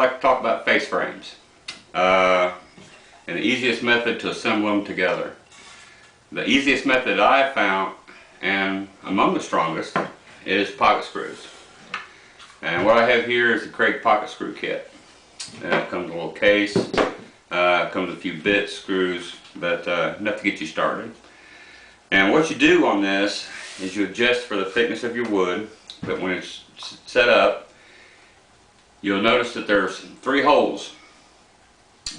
like to talk about face frames and the easiest method to assemble them together. The easiest method I have found, and among the strongest, is pocket screws. And what I have here is the Craig pocket screw kit. It comes in a little case, comes with a few bits, screws, but enough to get you started. And what you do on this is you adjust for the thickness of your wood, but when it's set up, you'll notice that there's 3 holes.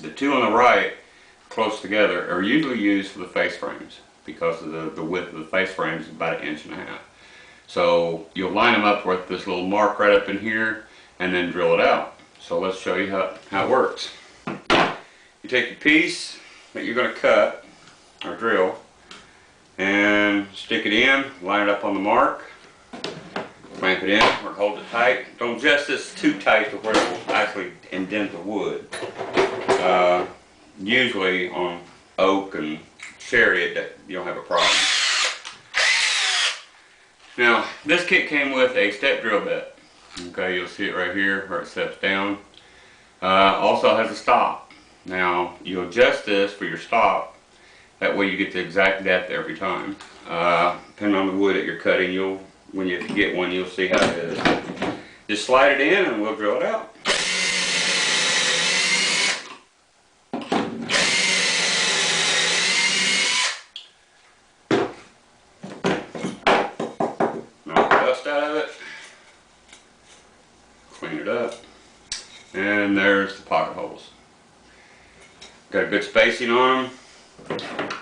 The 2 on the right, close together, are usually used for the face frames because of the width of the face frames is about 1.5 inches. So you'll line them up with this little mark right up in here and then drill it out. So let's show you how it works. You take your piece that you're going to cut or drill and stick it in, line it up on the mark, clamp it in or hold it tight. Don't adjust this too tight to where it will actually indent the wood. Usually on oak and cherry you don't have a problem. Now this kit came with a step drill bit. Okay, you'll see it right here where it steps down. Also has a stop. Now you adjust this for your stop. That way you get the exact depth every time. Depending on the wood that you're cutting, when you get one, you'll see how it is. Just slide it in and we'll drill it out. Knock the dust out of it. Clean it up. And there's the pocket holes. Got a good spacing on them.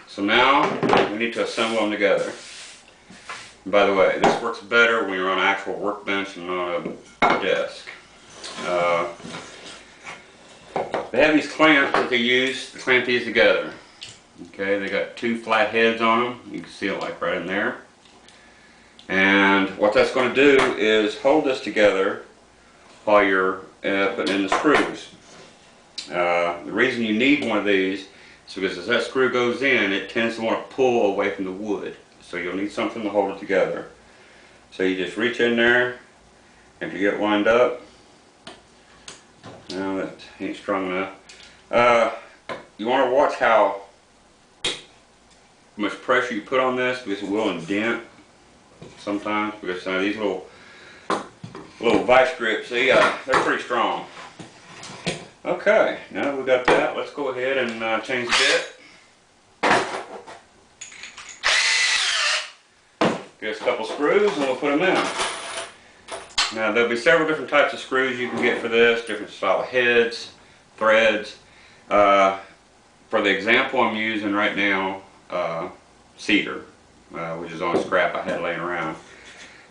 So now we need to assemble them together. And by the way, this works better when you're on an actual workbench and not a desk. They have these clamps that they use to clamp these together. Okay, they got 2 flat heads on them. You can see it like right in there. And what that's going to do is hold this together while you're putting in the screws. The reason you need one of these is because as that screw goes in, it tends to want to pull away from the wood. So you'll need something to hold it together. So you just reach in there, and if you get lined up, no, that ain't strong enough. You want to watch how much pressure you put on this because it will indent sometimes because these little vice grips, they're pretty strong. Okay, now that we've got that, let's go ahead and change the bit. Get us a couple screws and we'll put them in. Now there'll be several different types of screws you can get for this, different style of heads, threads. For the example I'm using right now, cedar, which is on scrap I had laying around.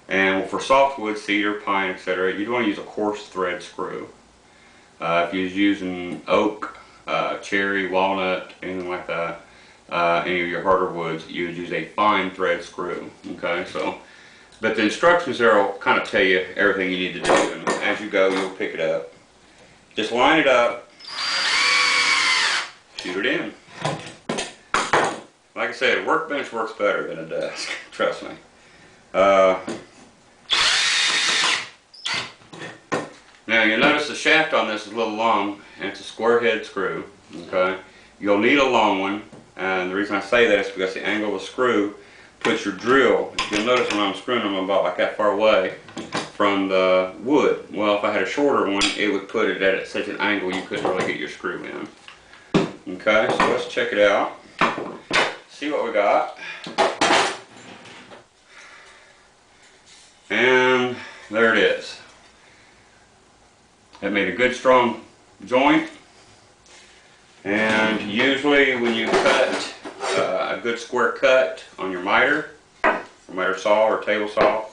And for softwood, cedar, pine, etc., you'd want to use a coarse thread screw. If you're using oak, cherry, walnut, anything like that, any of your harder woods, you would use a fine thread screw. Okay, so, but the instructions there will kind of tell you everything you need to do, and as you go, you'll pick it up. Just line it up, shoot it in. Like I said, a workbench works better than a desk. Trust me. Now you'll notice the shaft on this is a little long, and it's a square head screw. Okay, you'll need a long one, and the reason I say that is because the angle of the screw puts your drill. You'll notice when I'm screwing them, I'm about like that far away from the wood. Well, if I had a shorter one, it would put it at such an angle you couldn't really get your screw in. Okay, so let's check it out. See what we got. And there it is. It made a good strong joint, and usually when you cut a good square cut on your miter saw or table saw,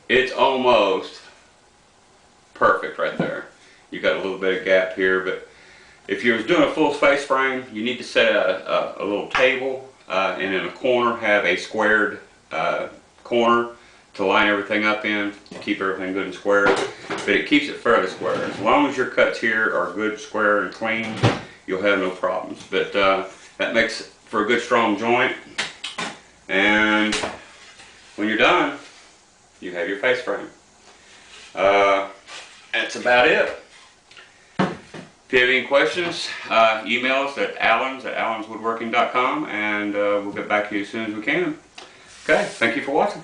it's almost perfect right there. You got a little bit of gap here, but if you're doing a full face frame, you need to set a little table and in a corner have a squared corner to line everything up in, to keep everything good and square, but it keeps it fairly square. As long as your cuts here are good, square, and clean, you'll have no problems. But that makes for a good strong joint, and when you're done, you have your face frame. And that's about it. If you have any questions, email us at allenswoodworking.com, and we'll get back to you as soon as we can. Okay, thank you for watching.